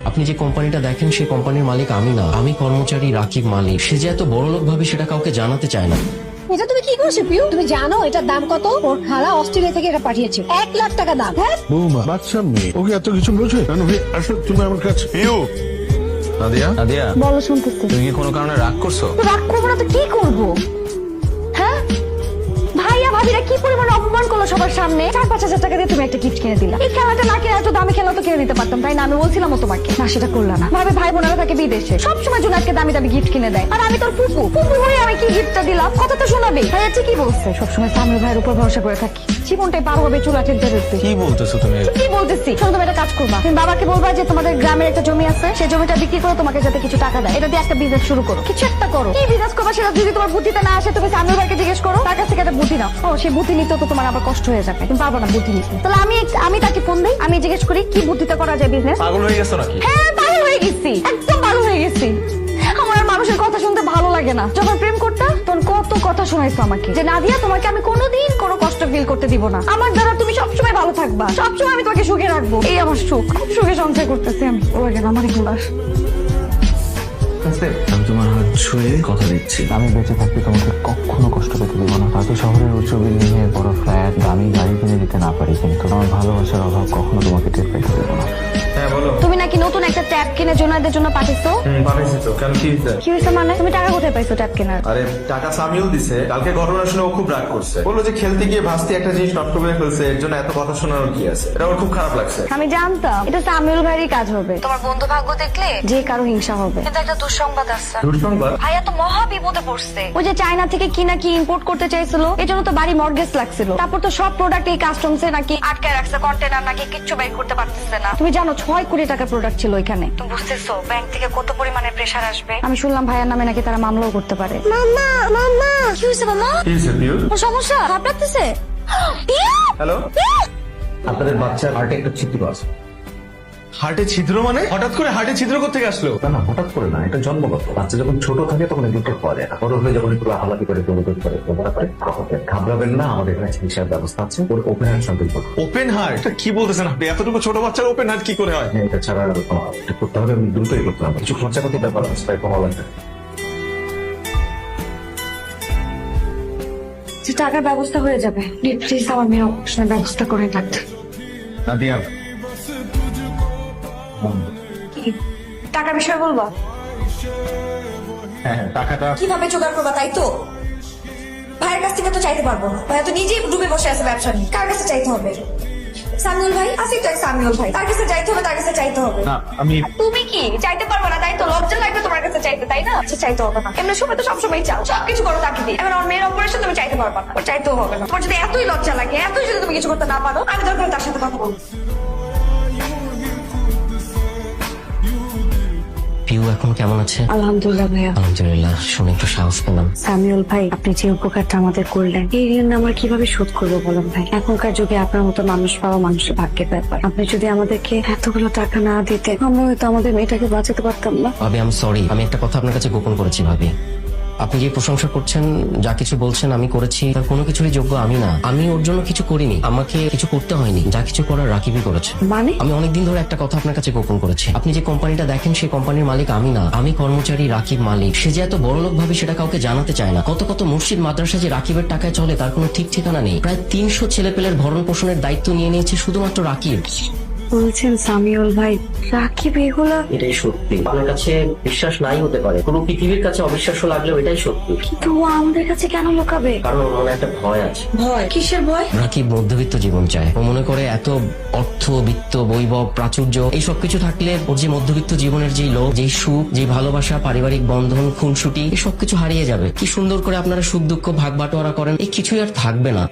আপনি যে কোম্পানিটা দেখেন সেই কোম্পানির মালিক আমি না, আমি কর্মচারী রাকিব মালিক। সে যে এত বড়লোক ভাবে সেটা কাউকে জানাতে চায় না। এটা তুমি কি করছো পিউ? তুমি জানো এটার দাম কত? ওর খালা অস্ট্রেলিয়া থেকে এটা পাঠিয়েছে, 1,00,000 টাকা দাম। হ্যাঁ বৌমা বাচ্চা মেয়ে, ওকে এত কিছু বোঝে কেন? আসলে তুমি আমার কাছে নাদিয়া, নাদিয়া, বলো, শুনতেছি। তুমি কি কোনো কারণে রাগ করছো? তো রাগ করবো না তো কি করবো? হ্যাঁ, ভাইয়া ভাবিরা কি পরিমাণে অপমান করলো সবার সামনে। 4-5 হাজার টাকা দিয়ে তুমি একটা গিফট কিনে দিলা। এই খেলাটা না কিনে এত দামি খেলা তো কিনে দিতে পারতাম, তাই না? আমি বলছিলাম তোমাকে, না সেটা করলা না। ভাবে ভাই বোনেরা থাকে বিদেশে, সবসময় জুনাইদকে দামি দামি গিফট কিনে দেয়, আর আমি তোর ফুপু ফুপু হয়ে আমি কি গিফটটা দিলাম? কথা তো শোনাবে। ভাইয়া ঠিকই বলছে, সবসময় সামনে ভাইয়ের উপর ভরসা করে থাকি। জীবনটাই পার হবে চুলা ঠেলতে ঠেলতে। কি বলতেছো তুমি? কি বলতেছি? শোনো, তুমি একটা কাজ করবা। তুমি বাবাকে বলবা যে তোমাদের গ্রামের একটা জমি আছে, সেই জমিটা বিক্রি করে তোমাকে যাতে কিছু টাকা দেয়। এটা দিয়ে একটা বিজনেস শুরু করো, কিছু একটা করো। কি বিজনেস করবা সেটা যদি তোমার বুদ্ধিতে না আসে, তুমি সামনের ভাইকে জিজ্ঞেস করো, তার কাছ থেকে একটা বুদ্ধি নাও। ও, সেই বুদ্ধি নিতে তো তোমার আবার কষ্ট হয়ে যাবে, তুমি পারবো না বুদ্ধি নিতে। তাহলে আমি তাকে ফোন দিই, আমি জিজ্ঞেস করি কি বুদ্ধিতে করা যায় বিজনেস। পাগল হয়ে গেছো নাকি? হ্যাঁ, পাগল হয়ে গেছি, একদম পাগল হয়ে গেছি। আমার আর মানুষের কথা শুনতে ভালো লাগে না। যখন প্রেম করতাম তখন কত কথা শোনাইছো আমাকে, যে নাদিয়া তোমাকে আমি কোনোদিন কোনো কষ্ট ফিল করতে দিব না, আমার দ্বারা তুমি সবসময় ভালো থাকবা, সবসময় আমি তোমাকে সুখে রাখবো। এই আমার সুখ, খুব সুখে সংসার করতেছি আমি। ও গেল আমার এগুলো। আমি তোমার হাত ছুঁয়ে কথা দিচ্ছি, আমি বেঁচে থাকতে তোমাকে কখনো কষ্ট পেতে দেবো না। হয়তো শহরের উচ্চ বিল্ডিং এ বড় ফ্ল্যাট, দামি গাড়ি কিনে দিতে না পারি, কিন্তু আমার ভালোবাসার অভাব কখনো তোমাকে টের পেতে দেবো না। হ্যাঁ বলো। তুমি নাকি নতুন একটা ট্যাব কিনে জোনাইদের জন্য পাঠিয়েছো? পাঠাইছি তো, কেন কি হয়েছে? কি হয়েছে মানে? তুমি টাকা কোথায় পাইছো ট্যাব কেনার? আরে টাকা সামিউল দিছে, কালকে ঘটনা শুনে ও খুব রাগ করছে, বললো যে খেলতে গিয়ে ভাস্তি একটা জিনিস নষ্ট করে ফেলছে, এর জন্য এত কথা শোনানোর কি আছে। এটা ওর খুব খারাপ লাগছে। আমি জানতাম এটা সামিউল ভাইয়েরই কাজ হবে। তোমার বন্ধু ভাগ্য দেখলে যে কারো হিংসা হবে। কিন্তু একটা দুঃসংবাদ আছে। দুঃসংবাদ? ভাইয়া তো মহা বিপদে পড়ছে। ওই যে চায়না থেকে কি নাকি ইম্পোর্ট করতে চাইছিল, এই জন্য তো বাড়ি মর্গেজ লাগছিল। তারপর তো সব প্রোডাক্ট এই কাস্টমসে নাকি আটকায় রাখছে, কন্টেনার নাকি কিচ্ছু বের করতে পারতেছে না। তুমি জানো 6 কোটি টাকার প্রোডাক্ট ছিল এখানে। তুমি বুঝতেছো ব্যাংক থেকে কত পরিমাণে প্রেসার আসবে? আমি শুনলাম ভাইয়ার নামে নাকি তারা মামলাও করতে পারে। মাম্মা মাম্মা, কি হয়েছে মাম্মা? কি হয়েছে পিউ? ওর সমস্যা খারাপ লাগতেছে। হ্যালো, আপনাদের বাচ্চার হার্টে একটা ছিদ্র আছে। হার্টে ছিদ্র মানে? হঠাৎ করে হার্টে ছিদ্র করতে আসলো? না না, হঠাৎ করে না, এটা জন্মগত। বাচ্চা যখন ছোট থাকে তখন এগুলো পাওয়া যায় না, বড় হয়ে যখন একটু হালাকি করে ঘাবড়াবেন না, আমাদের এখানে চিকিৎসার ব্যবস্থা আছে। ওর ওপেন হার্ট সার্জারি করবো। Open heart? কি বলতেছেন আপনি? এতটুকু ছোট বাচ্চার ওপেন হার্ট কি করে হয়? হ্যাঁ, এটা ছাড়া এটা করতে হবে, আমি দ্রুতই করতে হবে। কিছু খরচাপাতি ব্যাপার আছে, তাই কমা লাগবে। যে টাকার ব্যবস্থা হয়ে যাবে, প্লিজ আমার মেয়ের অপারেশনের ব্যবস্থা করে রাখতে। নাদিয়া, কি টাকার বিষয় বলবা? হ্যাঁ টাকাটা কিভাবে জোগাড় করবা তাই তো? ভাইয়ের কাছ থেকে তো চাইতে পারবো না, ভাইয়া তো নিজেই ডুবে বসে আছে ব্যবসা নিয়ে। কার কাছে চাইতে হবে? সামিউল ভাই আছে তো, এক সামিউল ভাই, তার কাছে চাইতে হবে, তার কাছে চাইতে হবে। না, আমি তুমি কি চাইতে পারবে না তাই তো? লজ্জা লাগবে তোমার কাছে চাইতে, তাই না? আচ্ছা, চাইতে হবে না, এমনি সময় তো সবসময় চাও, সবকিছু করো তাকে দিয়ে। এখন আমার মেয়ের অপারেশন তুমি চাইতে পারবা না, ওর চাইতেও হবে না। তোমার যদি এতই লজ্জা লাগে, এতই যদি তুমি কিছু করতে না পারো, আমি দরকার তার সাথে কথা বলবো। পিউ এখন কেমন আছে? আলহামদুলিল্লাহ ভাইয়া। আলহামদুলিল্লাহ, শুনে একটু সাহস পেলাম। সামিউল ভাই, আপনি যে উপকারটা আমাদের করলেন, এই ঋণ আমরা কিভাবে শোধ করবো বলেন ভাই? এখনকার যুগে আপনার মতো মানুষ পাওয়া মানুষের ভাগ্যের ব্যাপার। আপনি যদি আমাদেরকে এতগুলো টাকা না দিতে, আমরা হয়তো আমাদের মেয়েটাকে বাঁচাতে পারতাম না। ভাবি, আমি সরি, আমি একটা কথা আপনার কাছে গোপন করেছি। ভাবি, আপনি যে প্রশংসা করছেন, যা কিছু বলছেন আমি করেছি, তার কোনো কিছুরই যোগ্য আমি না। আমি ওর জন্য কিছু করিনি, আমাকে কিছু করতে হয়নি, যা কিছু করার রাকিবই করেছে। মানে? আমি অনেকদিন ধরে একটা কথা আপনার কাছে গোপন করেছি। আপনি যে কোম্পানিটা দেখেন সেই কোম্পানির মালিক আমি না, আমি কর্মচারী রাকিব মালিক। সে যে এত বড়লোক ভাবে সেটা কাউকে জানাতে চায় না। কত কত মসজিদ মাদ্রাসা যে রাকিবের টাকায় চলে তার কোনো ঠিক ঠিকানা নেই। প্রায় 300 ছেলেপেলের ভরণ পোষণের দায়িত্ব নিয়ে নিয়েছে শুধুমাত্র রাকিব। বলছেন সামিউল ভাই, রাকিব এগুলা? এটাই সত্যি। আপনার কাছে বিশ্বাস নাই হতে পারে, পুরো পৃথিবীর কাছে অবিশ্বাস্য লাগলেও এটাই সত্যি। কিন্তু ও আমাদের কাছে কেন লুকাবে? কারণ ওর মনে একটা ভয় আছে। ভয়? কিসের ভয়? রাকিব মধ্যবিত্ত জীবন চায়। ও মনে করে এত অর্থ, বিত্ত, বৈভব, প্রাচুর্য এই সবকিছু থাকলে ওর যে মধ্যবিত্ত জীবনের যেই লোভ, যেই সুখ, যেই ভালোবাসা, পারিবারিক বন্ধন, খুনসুটি, এই সবকিছু হারিয়ে যাবে। কি সুন্দর করে আপনারা সুখ দুঃখ ভাগ বাটোয়ারা করেন, এই কিছুই আর থাকবে না।